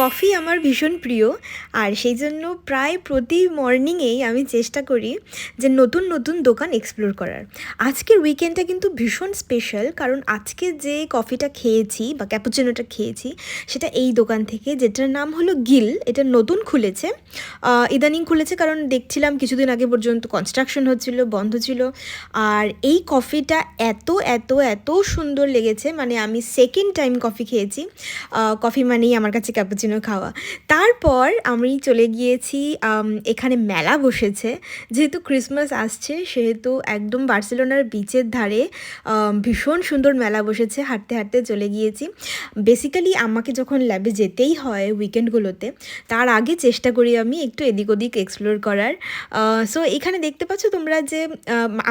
Coffee আমার ভীষণ প্রিয়। আর সেই জন্য প্রায় প্রতি মর্নিংয়েই আমি চেষ্টা করি যে নতুন নতুন দোকান এক্সপ্লোর করার। আজকের উইকেন্ডটা কিন্তু ভীষণ স্পেশাল, কারণ আজকে যে কফিটা খেয়েছি বা ক্যাপুচিনোটা খেয়েছি সেটা এই দোকান থেকে, যেটার নাম হলো গিল। এটা নতুন খুলেছে, ইদানিং খুলেছে, কারণ দেখছিলাম কিছুদিন আগে পর্যন্ত কনস্ট্রাকশন হচ্ছিল, বন্ধ ছিল। আর এই কফিটা এত এত এত সুন্দর লেগেছে, মানে আমি সেকেন্ড টাইম কফি খেয়েছি। কফি মানেই আমার কাছে ক্যাপুচিনো খাওয়া। তারপর আমি চলে গিয়েছি, এখানে মেলা বসেছে, যেহেতু ক্রিসমাস আসছে সেহেতু একদম বার্সেলোনার বিচের ধারে ভীষণ সুন্দর মেলা বসেছে। হাঁটতে হাঁটতে চলে গিয়েছি। বেসিক্যালি আমাকে যখন ল্যাবে যেতেই হয় উইকেন্ডগুলোতে, তার আগে চেষ্টা করি আমি একটু এদিক ওদিক এক্সপ্লোর করার। সো এখানে দেখতে পাচ্ছ তোমরা যে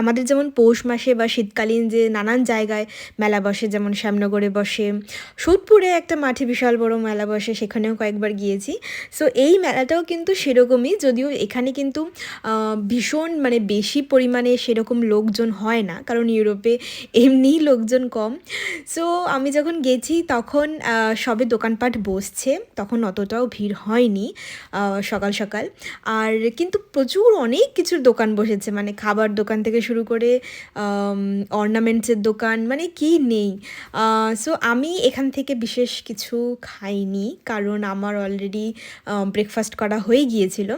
আমাদের যেমন পৌষ মাসে বা শীতকালীন যে নানান জায়গায় মেলা বসে, যেমন শ্যামনগরে বসে, সোদপুরে একটা মাঠে বিশাল বড় মেলা বসে, সেখানেও কয়েকবার গিয়েছি। সো এই মেলাটাও কিন্তু সেরকমই, যদিও এখানে কিন্তু ভীষণ মানে বেশি পরিমাণে সেরকম লোকজন হয় না, কারণ ইউরোপে এমনিই লোকজন কম। সো আমি যখন গেছি তখন সবে দোকানপাট বসছে, তখন অতটাও ভিড় হয়নি সকাল সকাল। আর কিন্তু প্রচুর অনেক কিছুর দোকান বসেছে, মানে খাবার দোকান থেকে শুরু করে অর্নামেন্টসের দোকান, মানে কি নেই। সো আমি এখান থেকে বিশেষ কিছু খাইনি, কারণ আমার অলরেডি ব্রেকফাস্ট করা হয়ে গিয়েছিল।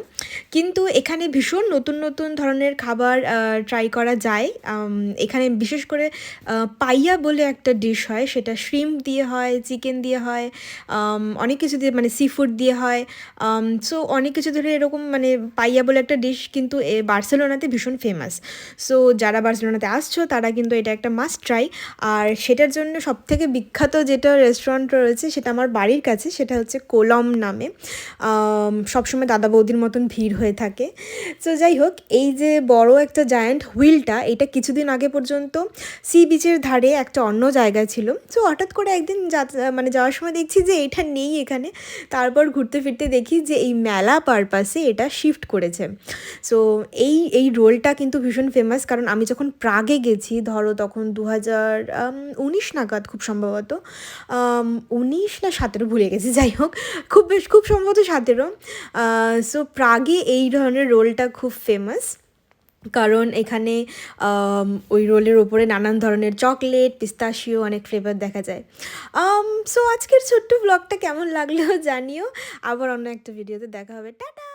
কিন্তু এখানে ভীষণ নতুন নতুন ধরনের খাবার ট্রাই করা যায়। এখানে বিশেষ করে পাইয়া বলে একটা ডিশ হয়, সেটা শ্রিম্প দিয়ে হয়, চিকেন দিয়ে হয়, অনেক কিছু দিয়ে, মানে সি ফুড দিয়ে হয়। সো অনেক কিছু ধরে এরকম, মানে পাইয়া বলে একটা ডিশ কিন্তু বার্সেলোনাতে ভীষণ ফেমাস। সো যারা বার্সেলোনাতে আসছো তারা কিন্তু এটা একটা মাস্ট ট্রাই। আর সেটার জন্য সবথেকে বিখ্যাত যেটা রেস্টুরেন্ট রয়েছে সেটা আমার বাড়ির কাছে, সেটা হচ্ছে কোলম নামে। সবসময় দাদা বৌদির মতন ভিড় হয়ে থাকে। সো যাই হোক, এই যে বড় একটা জায়ান্ট হুইলটা, এটা কিছুদিন আগে পর্যন্ত সি বিচের ধারে একটা অন্য জায়গায় ছিল। সো হঠাৎ করে একদিন মানে যাওয়ার সময় দেখছি যে এটা নেই এখানে। তারপর ঘুরতে ফিরতে দেখি যে এই মেলা পারপাসে এটা শিফট করেছে। সো এই রোলটা কিন্তু ভীষণ ফেমাস, কারণ আমি যখন প্রাগে গেছি, ধরো তখন 2019 নাগাদ খুব সম্ভবত, 19 না 17 ভুলে গেছি, যাই হোক খুব সম্ভবত 17। সো প্রাগে এই ধরনের রোলটা খুব ফেমাস, কারণ এখানে ওই রোলের ওপরে নানান ধরনের চকলেট, পিস্তাশিও, অনেক ফ্লেভার দেখা যায়। সো আজকের ছোট্ট ব্লগটা কেমন লাগলো জানিও। আবার অন্য একটা ভিডিওতে দেখা হবে। টাটা।